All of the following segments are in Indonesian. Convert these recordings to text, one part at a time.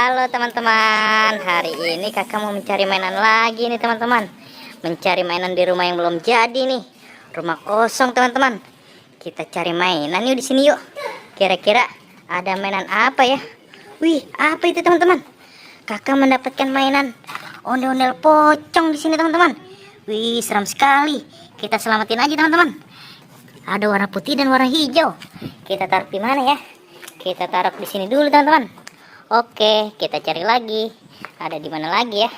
Halo teman-teman, hari ini kakak mau mencari mainan lagi nih teman-teman. Mencari mainan di rumah yang belum jadi nih. Rumah kosong teman-teman. Kita cari mainan yuk di sini yuk. Kira-kira ada mainan apa ya? Wih, apa itu teman-teman? Kakak mendapatkan mainan ondel-ondel pocong di sini teman-teman. Wih, seram sekali. Kita selamatin aja teman-teman. Ada warna putih dan warna hijau. Kita taruh di mana ya? Kita taruh di sini dulu teman-teman. Oke, kita cari lagi. Ada di mana lagi ya?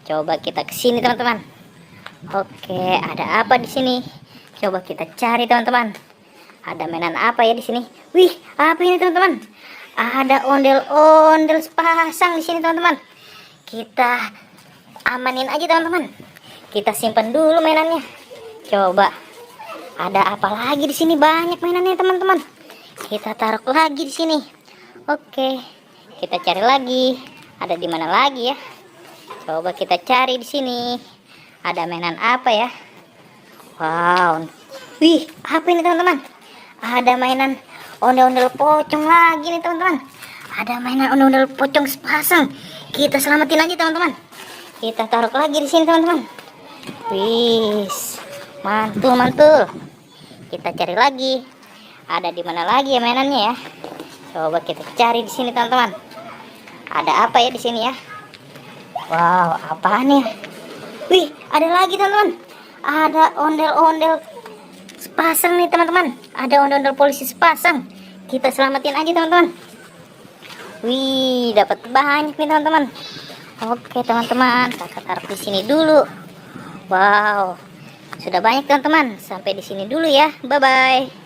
Coba kita ke sini teman-teman. Oke, ada apa di sini? Coba kita cari teman-teman. Ada mainan apa ya di sini? Wih, apa ini teman-teman? Ada ondel-ondel sepasang di sini teman-teman. Kita amanin aja teman-teman. Kita simpan dulu mainannya. Coba. Ada apa lagi di sini? Banyak mainannya teman-teman. Kita taruh lagi di sini. Oke. Kita cari lagi. Ada di mana lagi ya? Coba kita cari di sini. Ada mainan apa ya? Wow. Wih, apa ini teman-teman? Ada mainan ondel-ondel pocong lagi nih teman-teman. Ada mainan ondel-ondel pocong sepasang. Kita selamatin aja teman-teman. Kita taruh lagi di sini teman-teman. Wih, mantul-mantul. Kita cari lagi. Ada di mana lagi ya mainannya ya? Coba kita cari di sini teman-teman. Ada apa ya di sini ya? Wow, apaan ya? Wih, ada lagi teman-teman. Ada ondel-ondel sepasang nih teman-teman. Ada ondel-ondel polisi sepasang. Kita selamatin aja teman-teman. Wih, dapat banyak nih teman-teman. Oke teman-teman, kakak taruh di sini dulu. Wow, sudah banyak teman-teman. Sampai di sini dulu ya. Bye-bye.